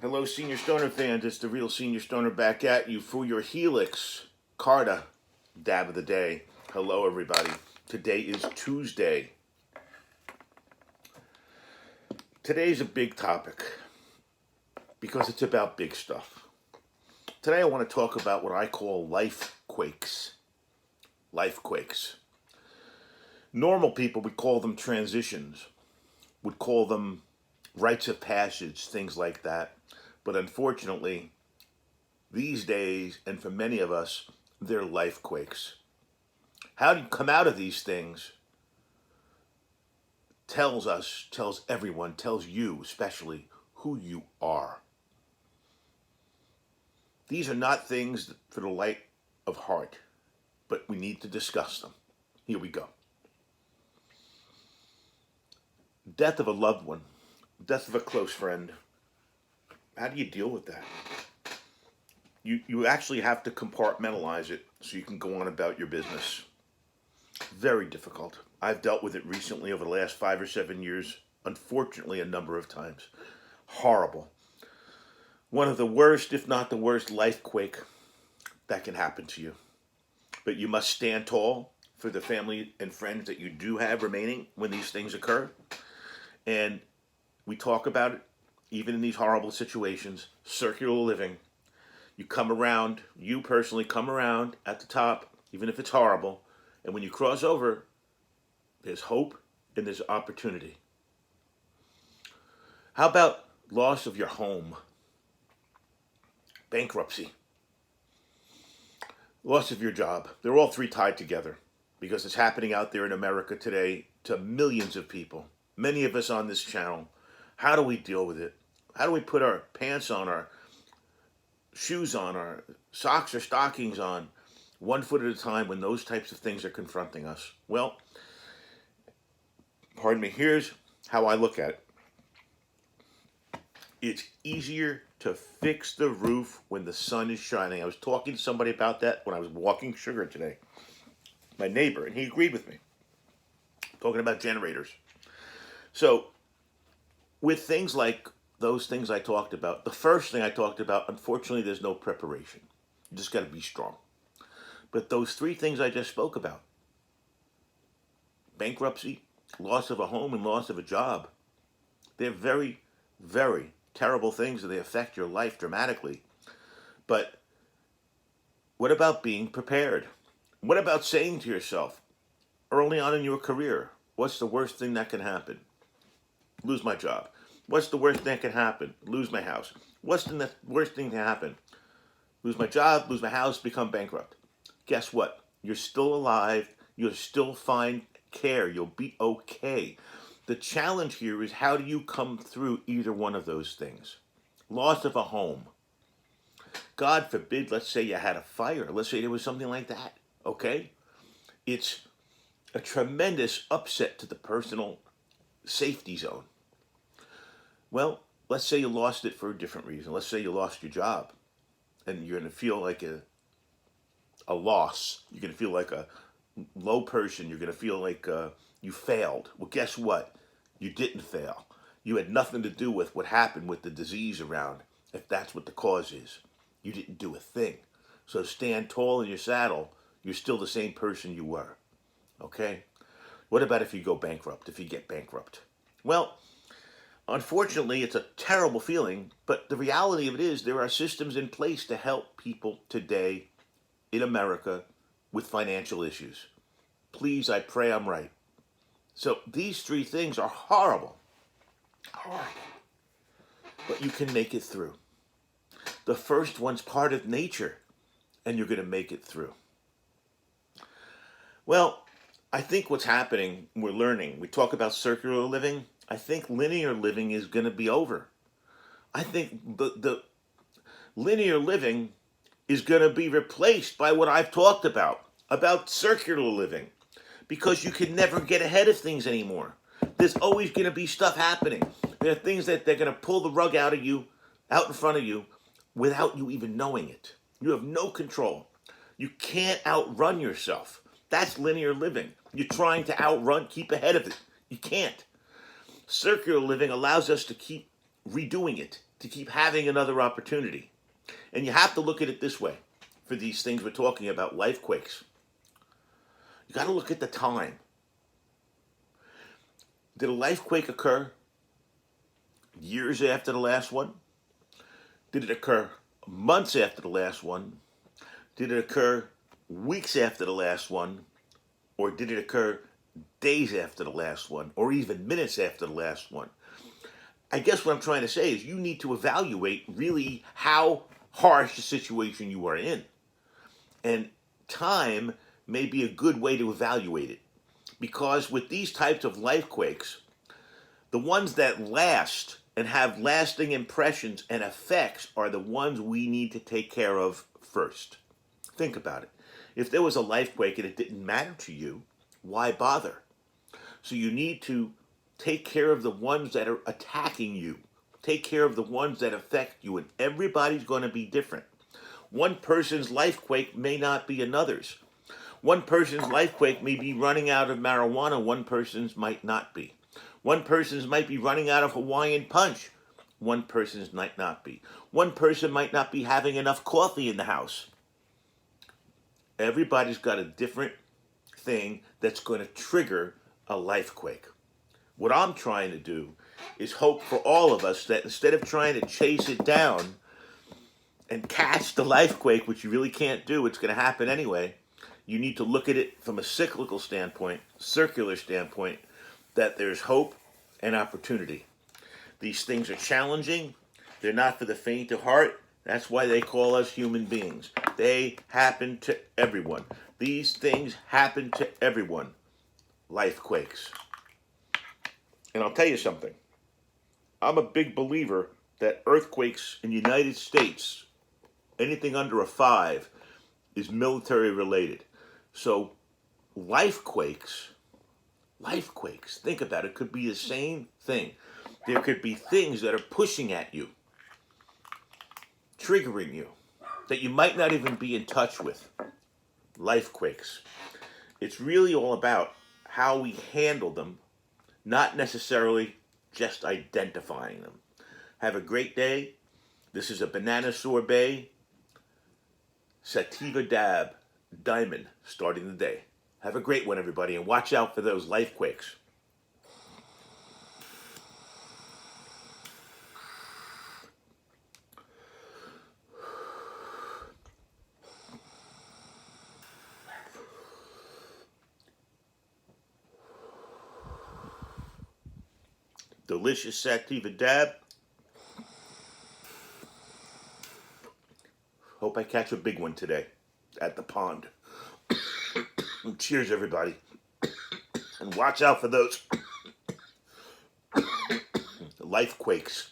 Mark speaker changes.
Speaker 1: Hello, Senior Stoner fans. It's the real Senior Stoner back at you for your Helix Carta dab of the day. Hello, everybody. Today is Tuesday. Today's a big topic because it's about big stuff. Today I want to talk about what I call lifequakes. Lifequakes. Normal people would call them transitions, would call them rites of passage, things like that. But unfortunately, these days, and for many of us, they're lifequakes. How do you come out of these things tells everyone, tells you especially, who you are. These are not things for the light of heart, but we need to discuss them. Here we go. Death of a loved one, death of a close friend. How do you deal with that? You actually have to compartmentalize it so you can go on about your business. Very difficult. I've dealt with it recently over the last 5 or 7 years, unfortunately a number of times. Horrible. One of the worst, if not the worst, lifequake that can happen to you. But you must stand tall for the family and friends that you do have remaining when these things occur. And we talk about it, even in these horrible situations, circular living. You come around, you personally come around at the top, even if it's horrible. And when you cross over, there's hope and there's opportunity. How about loss of your home? Bankruptcy. Loss of your job. They're all three tied together because it's happening out there in America today to millions of people. Many of us on this channel. How do we deal with it? How do we put our pants on, our shoes on, our socks or stockings on, 1 foot at a time when those types of things are confronting us? Well, pardon me, here's how I look at it. It's easier to fix the roof when the sun is shining. I was talking to somebody about that when I was walking sugar today, my neighbor, and he agreed with me, talking about generators. So, with things like those things I talked about, the first thing I talked about, unfortunately, there's no preparation. You just got to be strong. But those three things I just spoke about, bankruptcy, loss of a home, and loss of a job, they're very, very terrible things and they affect your life dramatically. But what about being prepared? What about saying to yourself, early on in your career, what's the worst thing that can happen? Lose my job. What's the worst thing that can happen? Lose my house. What's the worst thing to happen? Lose my job, lose my house, become bankrupt. Guess what? You're still alive. You'll still find care. You'll be okay. The challenge here is how do you come through either one of those things? Loss of a home. God forbid, let's say you had a fire. Let's say there was something like that. Okay? It's a tremendous upset to the personal safety zone. Well, let's say you lost it for a different reason. Let's say you lost your job and you're going to feel like a loss. You're going to feel like a low person. You're going to feel like you failed. Well, guess what? You didn't fail. You had nothing to do with what happened with the disease around, if that's what the cause is. You didn't do a thing. So stand tall in your saddle. You're still the same person you were. Okay? What about if you go bankrupt, if you get bankrupt? Well, unfortunately, it's a terrible feeling, but the reality of it is there are systems in place to help people today in America with financial issues. Please, I pray I'm right. So these three things are horrible. Horrible. But you can make it through. The first one's part of nature, and you're going to make it through. Well, I think what's happening, we're learning. We talk about circular living. I think linear living is going to be over. I think the linear living is going to be replaced by what I've talked about circular living, because you can never get ahead of things anymore. There's always going to be stuff happening. There are things that they're going to pull the rug out in front of you, without you even knowing it. You have no control. You can't outrun yourself. That's linear living. You're trying to keep ahead of it. You can't. Circular living allows us to keep redoing it to keep having another opportunity. And you have to look at it this way for these things we're talking about, lifequakes. You got to look at the time. Did a lifequake occur years after the last one? Did it occur months after the last one? Did it occur weeks after the last one? Or did it occur days after the last one? Or even minutes after the last one? I guess what I'm trying to say is you need to evaluate really how harsh the situation you are in. And time may be a good way to evaluate it. Because with these types of lifequakes, the ones that last and have lasting impressions and effects are the ones we need to take care of first. Think about it. If there was a lifequake and it didn't matter to you, why bother? So you need to take care of the ones that are attacking you. Take care of the ones that affect you, and everybody's going to be different. One person's lifequake may not be another's. One person's lifequake may be running out of marijuana, one person's might not be. One person's might be running out of Hawaiian punch, one person's might not be. One person might not be having enough coffee in the house. Everybody's got a different thing that's going to trigger a lifequake. What I'm trying to do is hope for all of us that instead of trying to chase it down and catch the lifequake, which you really can't do, it's going to happen anyway, you need to look at it from a cyclical standpoint, circular standpoint, that there's hope and opportunity. These things are challenging. They're not for the faint of heart. That's why they call us human beings. They happen to everyone. These things happen to everyone. Lifequakes. And I'll tell you something. I'm a big believer that earthquakes in the United States, anything under a 5, is military related. So lifequakes, think about it, could be the same thing. There could be things that are pushing at you, triggering you, that you might not even be in touch with. Lifequakes. It's really all about how we handle them, not necessarily just identifying them. Have a great day. This is a banana sorbet, sativa dab, diamond, starting the day. Have a great one, everybody, and watch out for those lifequakes. Delicious sativa dab. Hope I catch a big one today at the pond. Cheers, everybody. And watch out for those lifequakes.